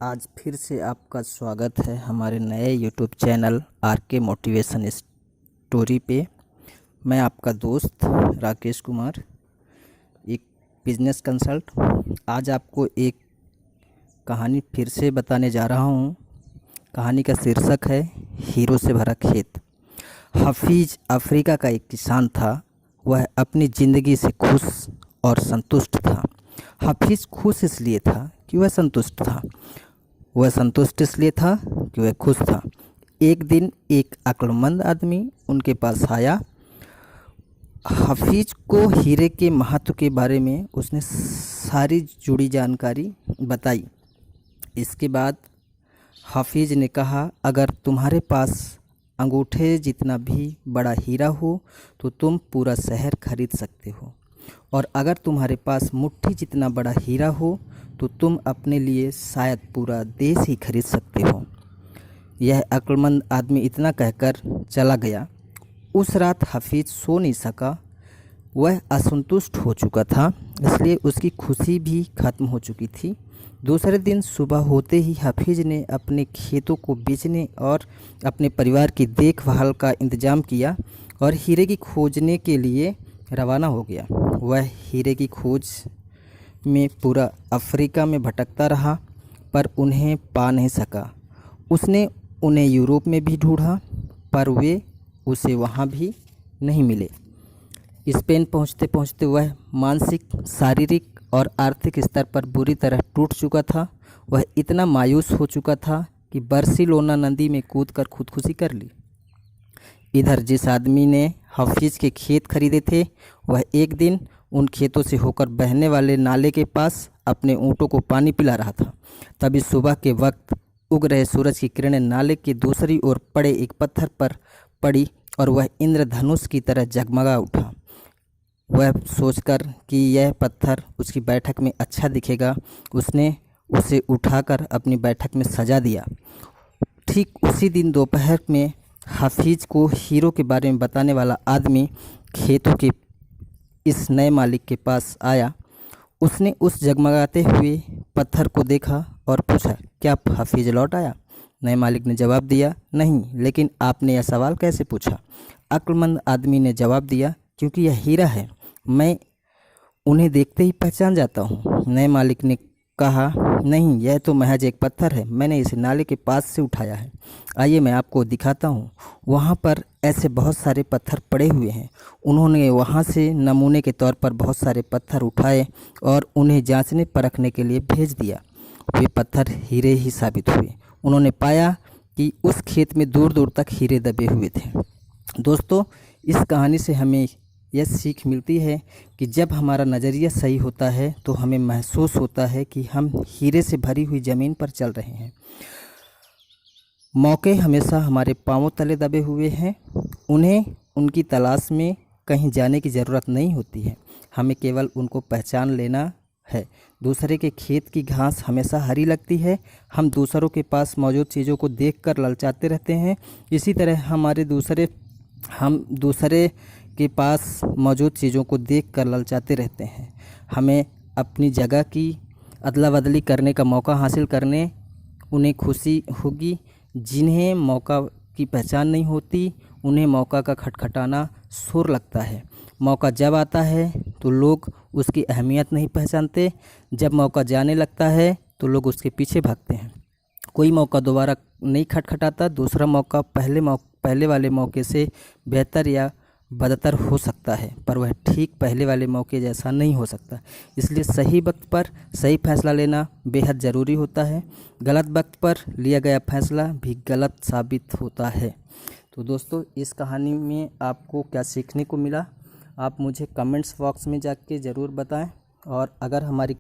आज फिर से आपका स्वागत है हमारे नए YouTube channel RK motivation story पे। मैं आपका दोस्त राकेश कुमार, एक बिजनेस कंसल्ट। आज आपको एक कहानी फिर से बताने जा रहा हूँ। कहानी का शीर्षक है हीरो से भरा खेत। हफीज अफ्रीका का एक किसान था। वह अपनी ज़िंदगी से खुश और संतुष्ट था। हफीज खुश इसलिए था कि वह संतुष्ट था। वह संतुष्ट इसलिए था कि वह खुश था। एक दिन एक अक्लमंद आदमी उनके पास आया। हफीज को हीरे के महत्व के बारे में उसने सारी जुड़ी जानकारी बताई। इसके बाद हफीज ने कहा, अगर तुम्हारे पास अंगूठे जितना भी बड़ा हीरा हो तो तुम पूरा शहर खरीद सकते हो, और अगर तुम्हारे पास मुट्ठी जितना बड़ा हीरा हो तो तुम अपने लिए शायद पूरा देश ही खरीद सकते हो। यह अक्लमंद आदमी इतना कहकर चला गया। उस रात हफीज सो नहीं सका। वह असंतुष्ट हो चुका था, इसलिए उसकी खुशी भी खत्म हो चुकी थी। दूसरे दिन सुबह होते ही हफीज ने अपने खेतों को बेचने और अपने परिवार की देखभाल का इंतजाम किया और हीरे की खोजने के लिए रवाना हो गया। वह हीरे की खोज में पूरा अफ्रीका में भटकता रहा, पर उन्हें पा नहीं सका। उसने उन्हें यूरोप में भी ढूंढा, पर वे उसे वहाँ भी नहीं मिले। स्पेन पहुँचते पहुँचते वह मानसिक, शारीरिक और आर्थिक स्तर पर बुरी तरह टूट चुका था। वह इतना मायूस हो चुका था कि बार्सिलोना नदी में कूदकर खुदकुशी कर ली। इधर जिस आदमी ने हफीज के खेत खरीदे थे, वह एक दिन उन खेतों से होकर बहने वाले नाले के पास अपने ऊँटों को पानी पिला रहा था। तभी सुबह के वक्त उग रहे सूरज की किरणें नाले के दूसरी ओर पड़े एक पत्थर पर पड़ी और वह इंद्रधनुष की तरह जगमगा उठा। वह सोचकर कि यह पत्थर उसकी बैठक में अच्छा दिखेगा, उसने उसे उठाकर अपनी बैठक में सजा दिया। ठीक उसी दिन दोपहर में हफीज को हीरो के बारे में बताने वाला आदमी खेतों के इस नए मालिक के पास आया। उसने उस जगमगाते हुए पत्थर को देखा और पूछा, क्या हफीज लौट आया? नए मालिक ने जवाब दिया, नहीं, लेकिन आपने यह सवाल कैसे पूछा? अक्लमंद आदमी ने जवाब दिया, क्योंकि यह हीरा है, मैं उन्हें देखते ही पहचान जाता हूँ। नए मालिक ने कहा, नहीं, यह तो महज एक पत्थर है, मैंने इसे नाले के पास से उठाया है। आइए मैं आपको दिखाता हूँ। वहाँ पर ऐसे बहुत सारे पत्थर पड़े हुए हैं। उन्होंने वहाँ से नमूने के तौर पर बहुत सारे पत्थर उठाए और उन्हें जांचने परखने के लिए भेज दिया। वे पत्थर हीरे ही साबित हुए। उन्होंने पाया कि उस खेत में दूर दूर तक हीरे दबे हुए थे। दोस्तों, इस कहानी से हमें यह सीख मिलती है कि जब हमारा नज़रिया सही होता है तो हमें महसूस होता है कि हम हीरे से भरी हुई ज़मीन पर चल रहे हैं। मौके हमेशा हमारे पांवों तले दबे हुए हैं। उन्हें उनकी तलाश में कहीं जाने की ज़रूरत नहीं होती है, हमें केवल उनको पहचान लेना है। दूसरे के खेत की घास हमेशा हरी लगती है। हम दूसरों के पास मौजूद चीज़ों को देखकर ललचाते रहते हैं। इसी तरह हम दूसरे के पास मौजूद चीज़ों को देखकर ललचाते रहते हैं। हमें अपनी जगह की अदला बदली करने का मौका हासिल करने उन्हें खुशी होगी। जिन्हें मौका की पहचान नहीं होती, उन्हें मौका का खटखटाना शोर लगता है। मौका जब आता है तो लोग उसकी अहमियत नहीं पहचानते। जब मौका जाने लगता है तो लोग उसके पीछे भागते हैं। कोई मौका दोबारा नहीं खटखटाता। दूसरा मौका पहले वाले मौके से बेहतर या बदतर हो सकता है, पर वह ठीक पहले वाले मौके जैसा नहीं हो सकता। इसलिए सही वक्त पर सही फैसला लेना बेहद ज़रूरी होता है। गलत वक्त पर लिया गया फैसला भी गलत साबित होता है। तो दोस्तों, इस कहानी में आपको क्या सीखने को मिला, आप मुझे कमेंट्स बॉक्स में जाके ज़रूर बताएं। और अगर हमारी